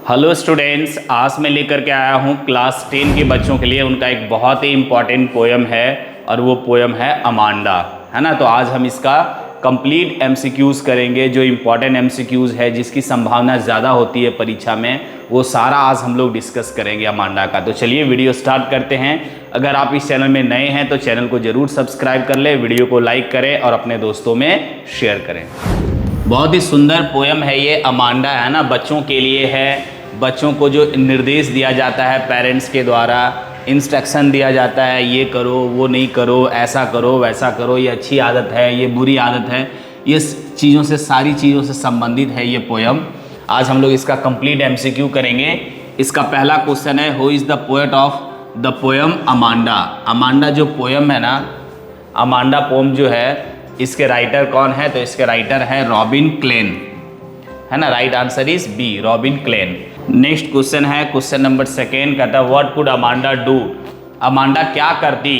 Hello students, आज मैं लेकर के आया हूँ क्लास 10 के बच्चों के लिए उनका एक बहुत ही इम्पॉर्टेंट पोएम है और वो पोएम है अमांडा, है ना। तो आज हम इसका कंप्लीट एमसीक्यूज़ करेंगे। जो इम्पॉर्टेंट एमसीक्यूज़ है, जिसकी संभावना ज़्यादा होती है परीक्षा में, वो सारा आज हम लोग डिस्कस करेंगे अमांडा का। तो चलिए वीडियो स्टार्ट करते हैं। अगर आप इस चैनल में नए हैं तो चैनल को ज़रूर सब्सक्राइब कर लें, वीडियो को लाइक करें और अपने दोस्तों में शेयर करें। बहुत ही सुंदर पोएम है ये अमांडा, है ना। बच्चों के लिए है। बच्चों को जो निर्देश दिया जाता है पेरेंट्स के द्वारा, इंस्ट्रक्शन दिया जाता है, ये करो, वो नहीं करो, ऐसा करो, वैसा करो, ये अच्छी आदत है, ये बुरी आदत है, ये चीज़ों से, सारी चीज़ों से संबंधित है ये पोएम। आज हम लोग इसका कंप्लीट एमसीक्यू करेंगे। इसका पहला क्वेश्चन है, who is the poet of the poem Amanda. Amanda जो पोएम है ना, अमांडा पोएम जो है, इसके राइटर कौन है? तो इसके राइटर है रॉबिन क्लेन, है ना। Right answer is B, Robin Klein. Next question है, क्वेश्चन नंबर सेकेंड, कहता है what could Amanda do. Amanda क्या करती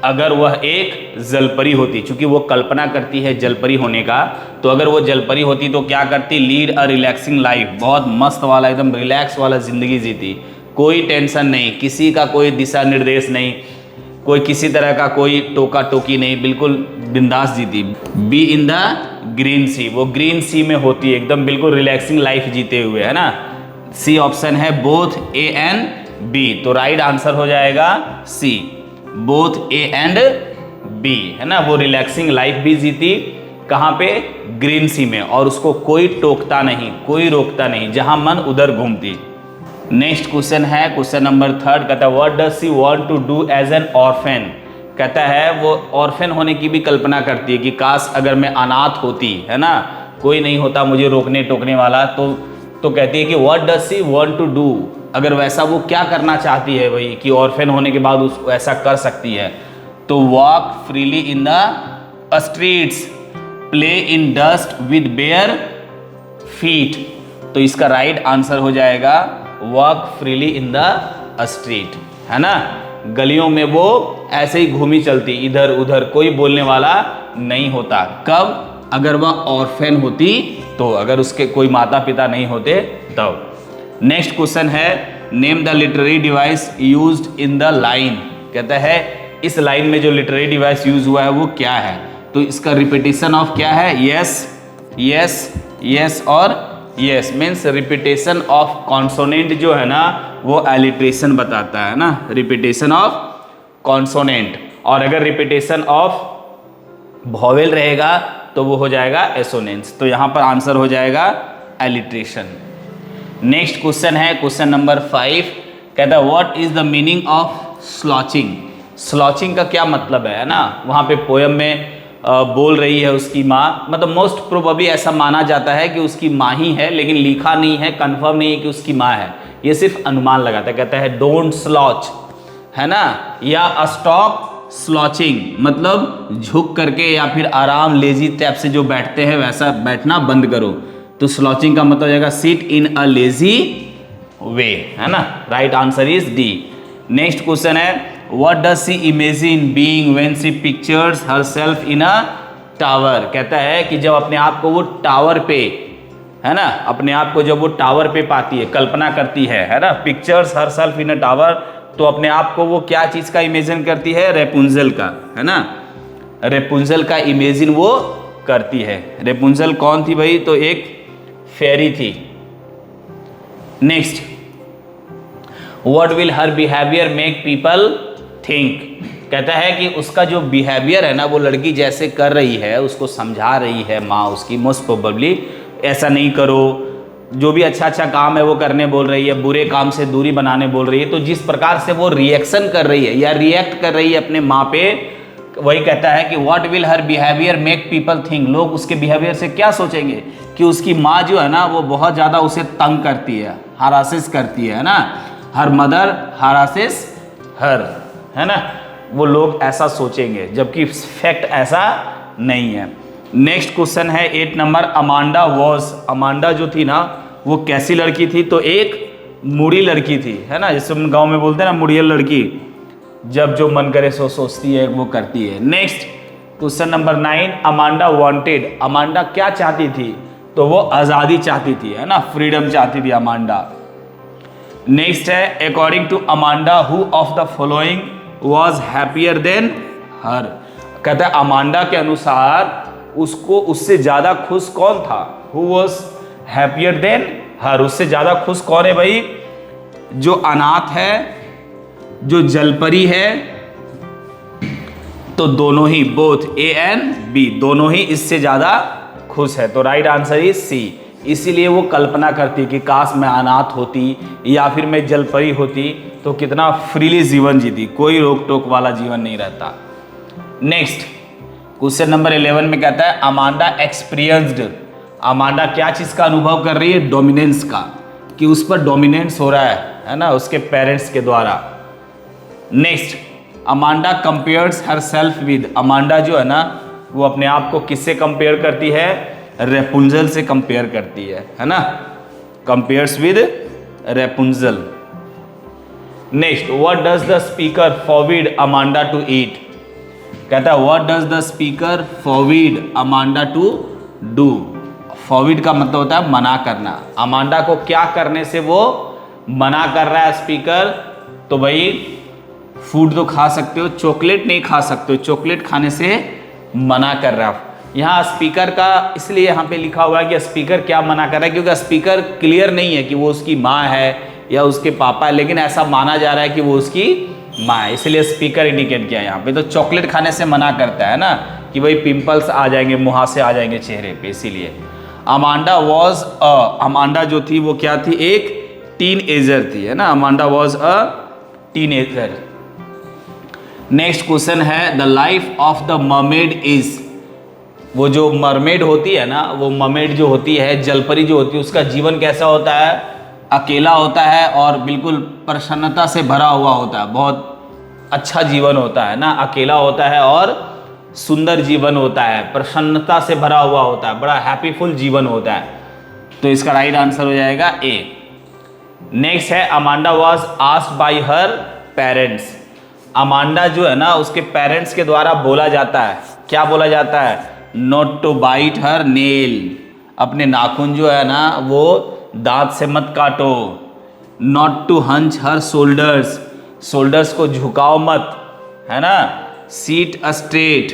अगर वह एक जलपरी होती। चूंकि वो कल्पना करती है जलपरी होने का, तो अगर वो जलपरी होती तो क्या करती? लीड अ रिलैक्सिंग लाइफ, बहुत मस्त वाला, एकदम रिलैक्स वाला जिंदगी जीती। कोई टेंशन नहीं, किसी का कोई दिशा निर्देश नहीं, कोई किसी तरह का कोई टोका टोकी नहीं, बिल्कुल बिंदास जीती। बी इन द ग्रीन सी, वो ग्रीन सी में होती है, एकदम बिल्कुल रिलैक्सिंग लाइफ जीते हुए, है ना। सी ऑप्शन है बोथ ए एंड बी, तो राइट आंसर हो जाएगा सी, बोथ ए एंड बी, है ना। वो रिलैक्सिंग लाइफ भी जीती, कहाँ पे? ग्रीन सी में, और उसको कोई टोकता नहीं, कोई रोकता नहीं, जहां मन उधर घूमती। नेक्स्ट क्वेश्चन है, क्वेश्चन नंबर थर्ड, कहता है what does she want to do as an orphan. कहता है वो ऑर्फन होने की भी कल्पना करती है कि काश अगर मैं अनाथ होती, है ना, कोई नहीं होता मुझे रोकने टोकने वाला, तो कहती है कि what does she want to do, अगर वैसा वो क्या करना चाहती है भाई कि ऑर्फन होने के बाद उसको ऐसा कर सकती है। तो walk freely in the streets, play in dust with bare feet, तो इसका राइट आंसर हो जाएगा walk freely in the street, है ना। गलियों में वो ऐसे ही घूमी चलती, इधर उधर, कोई बोलने वाला नहीं होता। कब? अगर वह ऑर्फन होती, तो अगर उसके कोई माता पिता नहीं होते तब। नेक्स्ट क्वेश्चन है, name the literary device used in the line. कहता है इस लाइन में जो लिटरेरी डिवाइस यूज हुआ है वो क्या है? तो इसका रिपीटेशन ऑफ क्या है? यस यस यस और yes, means repetition of consonant जो है ना, वो एलिट्रेशन बताता है ना, रिपीटेशन ऑफ कॉन्सोनेंट। और अगर रिपीटेशन ऑफ वॉवेल रहेगा तो वो हो जाएगा एसोनेंस, तो यहाँ पर आंसर हो जाएगा एलिट्रेशन। नेक्स्ट क्वेश्चन है, क्वेश्चन नंबर 5, कहता है what is the meaning of slouching. Slouching का क्या मतलब है ना। वहाँ पे पोएम में बोल रही है उसकी माँ, मतलब मोस्ट प्रोबेबली ऐसा माना जाता है कि उसकी माँ ही है, लेकिन लिखा नहीं है, कंफर्म नहीं है कि उसकी माँ है, ये सिर्फ अनुमान लगाता है। कहता है डोंट स्लॉच, है ना, या स्टॉप स्लॉचिंग, मतलब झुक करके या फिर आराम लेजी टाइप से जो बैठते हैं वैसा बैठना बंद करो। तो स्लॉचिंग का मतलब हो जाएगा sit in a lazy way, है ना। Right answer is D. Next question है, what does she imagine being when she pictures herself in a tower. कहता है कि जब अपने आप को वो टावर पे, है ना, अपने आप को जब वो टावर पे पाती है, कल्पना करती है ना, pictures herself in a tower, तो अपने आप को वो क्या चीज़ का इमेजिन करती है? रेपुंजल का, है ना, रेपुंजल का इमेजिन वो करती है। रेपुंजल कौन थी भाई? तो एक फेरी थी। Next, what will her behaviour make people think. कहता है कि उसका जो बिहेवियर है ना, वो लड़की जैसे कर रही है, उसको समझा रही है माँ उसकी, मोस्ट प्रोबेबली ऐसा नहीं करो, जो भी अच्छा अच्छा काम है वो करने बोल रही है, बुरे काम से दूरी बनाने बोल रही है। तो जिस प्रकार से वो रिएक्शन कर रही है या रिएक्ट कर रही है अपने माँ पे, वही कहता है कि what will her behaviour make people think. लोग उसके बिहेवियर से क्या सोचेंगे कि उसकी माँ जो है ना, वो बहुत ज़्यादा उसे तंग करती है, हरासिस करती है ना, हर मदर हरासिस हर, है ना, वो लोग ऐसा सोचेंगे, जबकि फैक्ट ऐसा नहीं है। नेक्स्ट क्वेश्चन है 8 नंबर, अमांडा वॉज। अमांडा जो थी ना, वो कैसी लड़की थी? तो एक मुड़ी लड़की थी, है ना, जिसे हम गांव में बोलते हैं ना, मुड़ियल लड़की, जब जो मन करे सो सोचती है, वो करती है। Next question number 9, Amanda wanted. Amanda क्या चाहती थी? तो वो आज़ादी चाहती थी, है ना, फ्रीडम चाहती थी अमांडा। नेक्स्ट है according to Amanda who of the following was happier than her. कहता है अमांडा के अनुसार उसको उससे ज्यादा खुश कौन था, हु वॉज हैप्पियर देन हर, उससे ज्यादा खुश कौन है भाई, जो अनाथ है, जो जलपरी है, तो दोनों ही, बोथ ए एंड बी, दोनों ही इससे ज्यादा खुश है। तो राइट आंसर इज सी। इसीलिए वो कल्पना करती है कि काश मैं अनाथ होती या फिर मैं जलपरी होती तो कितना फ्रीली जीवन जीती, कोई रोक टोक वाला जीवन नहीं रहता। नेक्स्ट क्वेश्चन नंबर 11 में कहता है अमांडा एक्सपीरियंस्ड, अमांडा क्या चीज का अनुभव कर रही है, डोमिनेंस का, कि उस पर डोमिनेंस हो रहा है ना, उसके पेरेंट्स के द्वारा। Next Amanda compares her self with, Amanda जो है ना वो अपने आप को किससे कंपेयर करती है, रेपुंजल से कंपेयर करती है ना, compares with Rapunzel. Next what does the speaker forbid Amanda to eat, कहता है what does the speaker forbid Amanda to do, forbid का मतलब होता है मना करना, अमांडा को क्या करने से वो मना कर रहा है स्पीकर, तो भाई फूड तो खा सकते हो, चॉकलेट नहीं खा सकते हो, चॉकलेट खाने से मना कर रहा है। यहाँ स्पीकर का इसलिए यहाँ पे लिखा हुआ है कि स्पीकर क्या मना कर रहा है, क्योंकि स्पीकर क्लियर नहीं है कि वो उसकी माँ है या उसके पापा है, लेकिन ऐसा माना जा रहा है कि वो उसकी माँ है, इसलिए स्पीकर इंडिकेट किया यहाँ पे। तो चॉकलेट खाने से मना करता है ना कि भाई पिंपल्स आ जाएंगे, मुहासे आ जाएंगे चेहरे पे, इसीलिए। अमांडा वॉज अमांडा जो थी वो क्या थी, एक टीन एजर थी, है ना, Amanda was a teenager. Next question है the life of the mermaid is, वो जो मरमेड होती है ना, वो मरमेड जो होती है, जलपरी जो होती है, उसका जीवन कैसा होता है, अकेला होता है और बिल्कुल प्रसन्नता से भरा हुआ होता है, बहुत अच्छा जीवन होता है ना, अकेला होता है और सुंदर जीवन होता है, प्रसन्नता से भरा हुआ होता है, बड़ा हैप्पीफुल जीवन होता है। तो इसका राइट आंसर हो जाएगा ए। नेक्स्ट है Amanda was asked by her parents, Amanda जो है ना उसके पेरेंट्स के द्वारा बोला जाता है, क्या बोला जाता है, not to bite her nail, अपने नाखून जो है ना वो दांत से मत काटो, not to hunch her shoulders, shoulders को झुकाओ मत, है ना, सीट स्ट्रेट,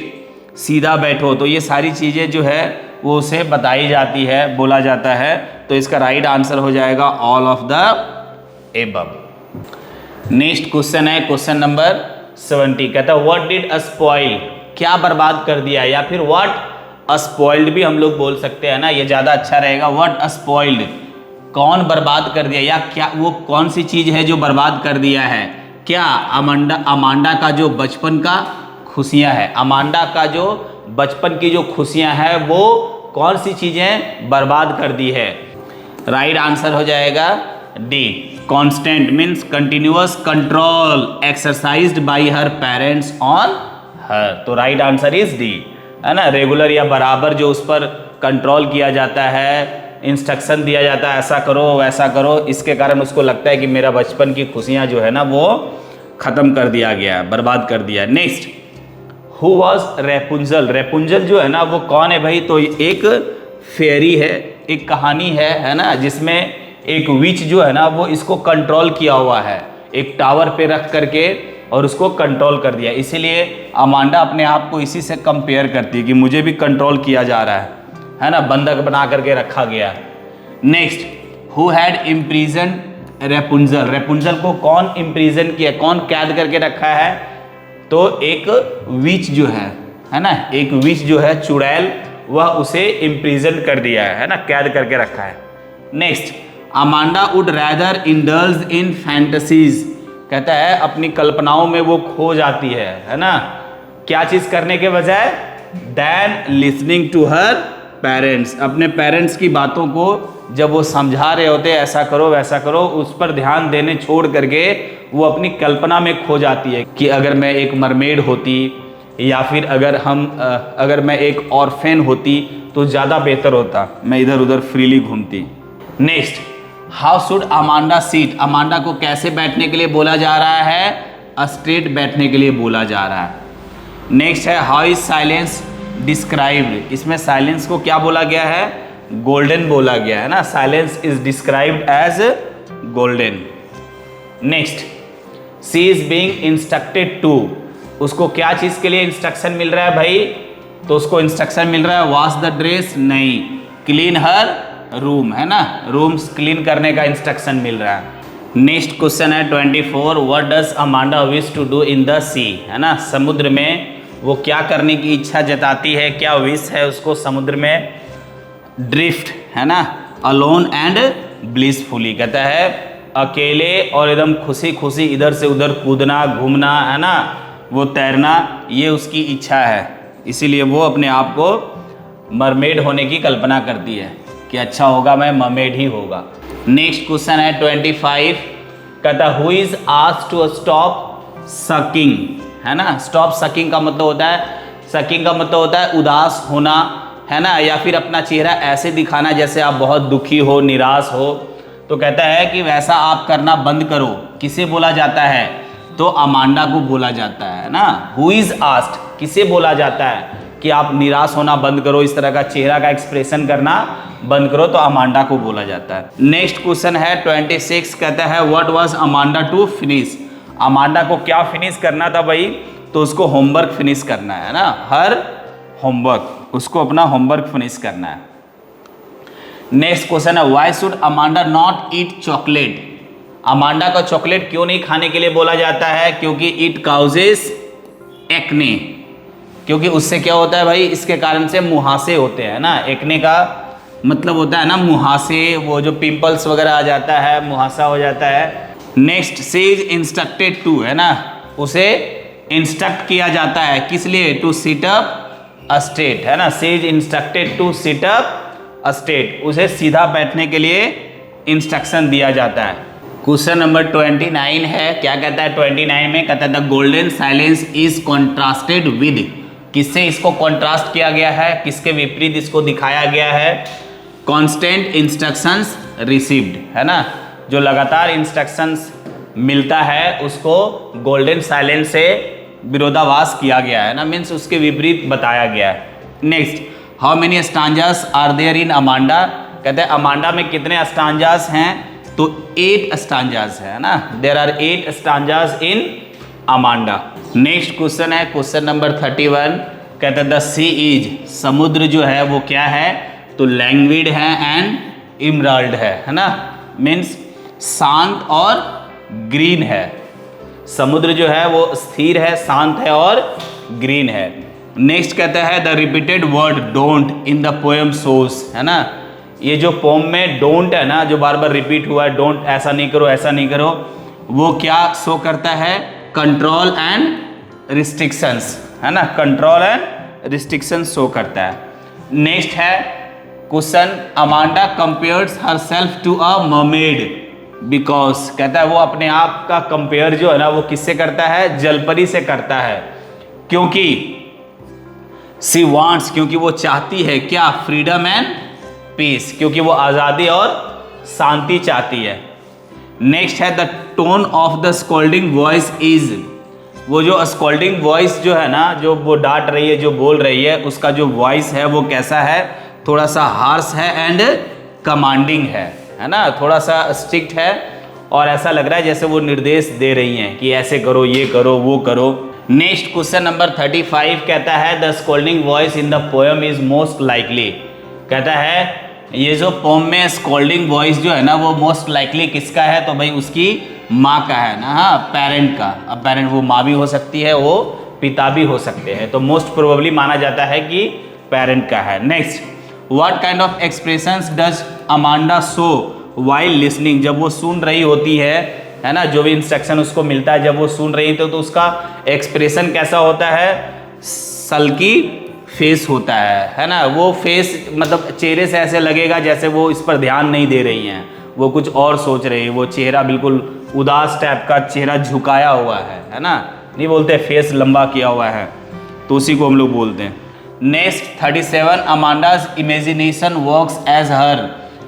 सीधा बैठो। तो ये सारी चीज़ें जो है वो उसे बताई जाती है, बोला जाता है। तो इसका राइट आंसर हो जाएगा all of the above. Next question है क्वेश्चन नंबर 70, कहता है व्हाट डिड स्पॉइल, क्या बर्बाद कर दिया, या फिर व्हाट स्पॉइल्ड भी हम लोग बोल सकते हैं ना, ये ज़्यादा अच्छा रहेगा। व्हाट स्पॉइल्ड, कौन बर्बाद कर दिया, या क्या वो कौन सी चीज़ है जो बर्बाद कर दिया है, क्या अमांडा का जो बचपन का खुशियाँ है, अमांडा का जो बचपन की जो खुशियाँ हैं वो कौन सी चीज़ें बर्बाद कर दी है। राइट आंसर हो जाएगा D, constant means continuous control exercised bye her parents on her. तो राइट आंसर इज डी, है ना, रेगुलर या बराबर जो उस पर कंट्रोल किया जाता है, इंस्ट्रक्शन दिया जाता है, ऐसा करो वैसा करो, इसके कारण उसको लगता है कि मेरा बचपन की खुशियाँ जो है ना वो ख़त्म कर दिया गया है, बर्बाद कर दिया। Next who was Rapunzel, Rapunzel जो है ना वो कौन है भाई, तो एक फेरी है, एक कहानी है ना, जिसमें एक विच जो है ना वो इसको कंट्रोल किया हुआ है, एक टावर पे रख करके और उसको कंट्रोल कर दिया। इसीलिए अमांडा अपने आप को इसी से कंपेयर करती है कि मुझे भी कंट्रोल किया जा रहा है ना, बंधक बना करके रखा गया। Next who had impression Rapunzel, Rapunzel को कौन इम्प्रीजन किया, कौन कैद करके रखा है, तो एक विच जो है ना, एक विच जो है चुड़ैल, वह उसे इम्प्रीजन कर दिया है ना, कैद करके रखा है। Next Amanda would rather indulge in fantasies, कहता है अपनी कल्पनाओं में वो खो जाती है ना, क्या चीज़ करने के बजाय, than listening to her parents, अपने पेरेंट्स की बातों को जब वो समझा रहे होते ऐसा करो वैसा करो, उस पर ध्यान देने छोड़ करके वो अपनी कल्पना में खो जाती है कि अगर मैं एक मरमेड होती या फिर अगर मैं एक ऑर्फेन होती तो ज़्यादा बेहतर होता, मैं इधर उधर फ्रीली घूमती। Next how should Amanda seat, Amanda को कैसे बैठने के लिए बोला जा रहा है, स्ट्रेट बैठने के लिए बोला जा रहा है। नेक्स्ट है हाउ इज साइलेंस डिस्क्राइब्ड, इसमें साइलेंस को क्या बोला गया है, गोल्डन बोला गया है ना, silence is described as golden. Next, she is being instructed to, उसको क्या चीज के लिए इंस्ट्रक्शन मिल रहा है भाई? तो उसको इंस्ट्रक्शन मिल रहा है वॉश द ड्रेस, नहीं, क्लीन हर रूम, है ना, रूम्स क्लीन करने का इंस्ट्रक्शन मिल रहा है। नेक्स्ट क्वेश्चन है 24, what does Amanda wish to do in the sea, है ना, समुद्र में वो क्या करने की इच्छा जताती है, क्या विश है उसको समुद्र में? ड्रिफ्ट, है ना, अलोन एंड ब्लिसफुली, कहता है अकेले और एकदम खुशी खुशी इधर से उधर कूदना, घूमना, है ना, वो तैरना, ये उसकी इच्छा है, इसीलिए वो अपने आप को मरमेड होने की कल्पना करती है कि अच्छा होगा मैं मरमेड ही होगा। नेक्स्ट क्वेश्चन है 25, कहता who is asked to stop sucking, है ना, स्टॉप सकिंग का मतलब होता है, सकिंग का मतलब होता है उदास होना, है ना, या फिर अपना चेहरा ऐसे दिखाना जैसे आप बहुत दुखी हो, निराश हो। तो कहता है कि वैसा आप करना बंद करो, किसे बोला जाता है? तो अमांडा को बोला जाता है ना। हु इज आस्क्ड, किसे बोला जाता है कि आप निराश होना बंद करो, इस तरह का चेहरा का एक्सप्रेशन करना बंद करो, तो अमांडा को बोला जाता है। नेक्स्ट क्वेश्चन है 26, कहता है what was Amanda to finish, Amanda को क्या फिनिश करना था भाई? तो उसको होमवर्क फिनिश करना है ना, हर होमवर्क, उसको अपना होमवर्क फिनिश करना है। नेक्स्ट क्वेश्चन है why should Amanda not eat chocolate, Amanda को चॉकलेट क्यों नहीं खाने के लिए बोला जाता है? क्योंकि इट काउजेस एक्ने, क्योंकि उससे क्या होता है भाई, इसके कारण से मुहासे होते हैं ना, एक्ने का मतलब होता है ना मुहासे, वो जो पिंपल्स वगैरह आ जाता है, मुहासा हो जाता है। Next, she is instructed to, है ना, उसे इंस्ट्रक्ट किया जाता है, किस लिए? To sit up a straight, है ना, she is instructed to sit up a straight, उसे सीधा बैठने के लिए इंस्ट्रक्शन दिया जाता है। क्वेश्चन नंबर 29 है, क्या कहता है 29 में? कहता है the golden silence is contrasted with, किससे इसको कॉन्ट्रास्ट किया गया है, किसके विपरीत इसको दिखाया गया है? कांस्टेंट इंस्ट्रक्शंस रिसीव्ड, है ना, जो लगातार इंस्ट्रक्शंस मिलता है उसको गोल्डन साइलेंस से विरोधाभास किया गया है ना, मीन्स उसके विपरीत बताया गया है। Next, how many stanzas are there in Amanda, कहते हैं अमांडा में कितने स्टांजास हैं? तो 8 स्टांजास है ना, there are 8 stanzas in Amanda. Next question है क्वेश्चन नंबर 31, कहते हैं द सी इज, समुद्र जो है वो क्या है? तो लैंग्विड है एंड इमराल्ड है ना, मीन्स शांत और ग्रीन है, समुद्र जो है वो स्थिर है, शांत है और ग्रीन है। नेक्स्ट कहता है the repeated word don't in the poem shows, है ना, ये जो पोम में डोंट है ना, जो बार बार रिपीट हुआ है, डोंट, ऐसा नहीं करो, ऐसा नहीं करो, वो क्या शो करता है? कंट्रोल एंड रिस्ट्रिक्शंस, है ना, कंट्रोल एंड रिस्ट्रिक्शंस शो करता है। नेक्स्ट है question, Amanda compares herself to a mermaid because, कहता है वो अपने आप का कंपेयर जो है ना वो किससे करता है? जलपरी से करता है, क्योंकि सी वांट्स, क्योंकि वो चाहती है क्या? फ्रीडम एंड पीस, क्योंकि वो आज़ादी और शांति चाहती है। नेक्स्ट है the tone of the scolding voice is, वो जो स्कोल्डिंग वॉइस जो है ना, जो वो डांट रही है, जो बोल रही है, उसका जो वॉइस है वो कैसा है? थोड़ा सा हार्श है एंड कमांडिंग है ना, थोड़ा सा स्ट्रिक्ट है और ऐसा लग रहा है जैसे वो निर्देश दे रही हैं कि ऐसे करो, ये करो, वो करो। नेक्स्ट क्वेश्चन नंबर 35 कहता है the scolding voice in the poem is most likely, कहता है ये जो पोम में स्कोल्डिंग वॉइस जो है ना वो मोस्ट लाइकली किसका है? तो भाई उसकी माँ का है ना, हाँ, पेरेंट का। अब पेरेंट वो माँ भी हो सकती है, वो पिता भी हो सकते हैं, तो मोस्ट प्रोबेबली माना जाता है कि पेरेंट का है। Next, what kind of expressions does Amanda show while listening, जब वो सुन रही होती है ना, जो भी इंस्ट्रक्शन उसको मिलता है जब वो सुन रही तो उसका एक्सप्रेशन कैसा होता है? सल्की फेस होता है ना, वो फेस मतलब चेहरे से ऐसे लगेगा जैसे वो इस पर ध्यान नहीं दे रही हैं, वो कुछ और सोच रही है, वो चेहरा बिल्कुल उदास टाइप का चेहरा झुकाया हुआ है ना, नहीं बोलते फेस लंबा किया हुआ है, तो उसी को हम लोग बोलते हैं। नेक्स्ट 37, अमांडाज इमेजिनेशन वर्क्स एज हर,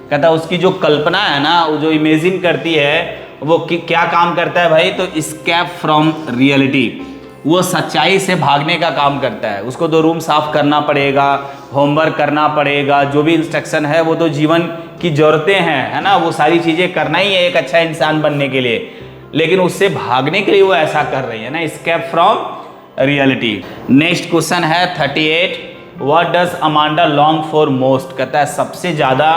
कहता है उसकी जो कल्पना है ना, वो जो इमेजिन करती है वो क्या काम करता है भाई? तो स्केप फ्रॉम रियलिटी, वो सच्चाई से भागने का काम करता है। उसको तो रूम साफ करना पड़ेगा, होमवर्क करना पड़ेगा, जो भी इंस्ट्रक्शन है वो तो जीवन की ज़रूरतें हैं, है ना, वो सारी चीज़ें करना ही है एक अच्छा इंसान बनने के लिए। लेकिन उससे भागने के लिए वो ऐसा कर रही है ना, escape from reality. Next question है 38, what does Amanda long for most. कहता है सबसे ज्यादा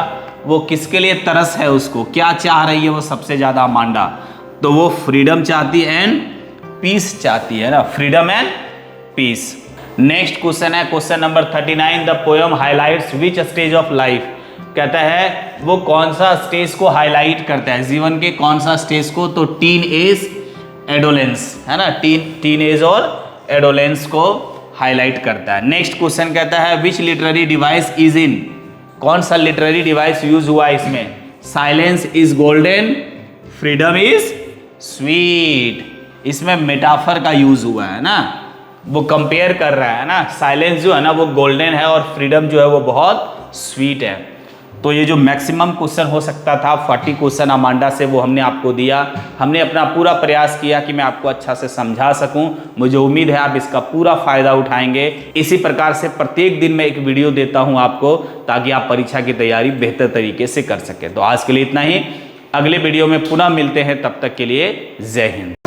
वो किसके लिए तरस है, उसको क्या चाह रही है वो सबसे ज्यादा अमांडा। तो वो फ्रीडम चाहती है एंड पीस चाहती है ना, freedom and peace. Next question है question number 39, the poem highlights which stage of life. कहता है वो कौन सा स्टेज को हाईलाइट करता है, जीवन के कौन सा स्टेज को। तो टीन एज एडोलेंस है ना, टीन एज और एडोलेंस को हाईलाइट करता है। नेक्स्ट क्वेश्चन कहता है विच लिटरेरी डिवाइस इज इन। कौन सा लिटरेरी डिवाइस यूज हुआ इसमें। Silence is golden, freedom is sweet. इसमें मेटाफर का यूज हुआ है ना, वो कंपेयर कर रहा है ना, साइलेंस जो है ना वो गोल्डन है और फ्रीडम जो है वो बहुत स्वीट है। तो ये जो मैक्सिमम क्वेश्चन हो सकता था 40 क्वेश्चन अमांडा से, वो हमने आपको दिया। हमने अपना पूरा प्रयास किया कि मैं आपको अच्छा से समझा सकूं। मुझे उम्मीद है आप इसका पूरा फायदा उठाएंगे। इसी प्रकार से प्रत्येक दिन मैं एक वीडियो देता हूं आपको, ताकि आप परीक्षा की तैयारी बेहतर तरीके से कर सकें। तो आज के लिए इतना ही, अगले वीडियो में पुनः मिलते हैं, तब तक के लिए जय हिंद।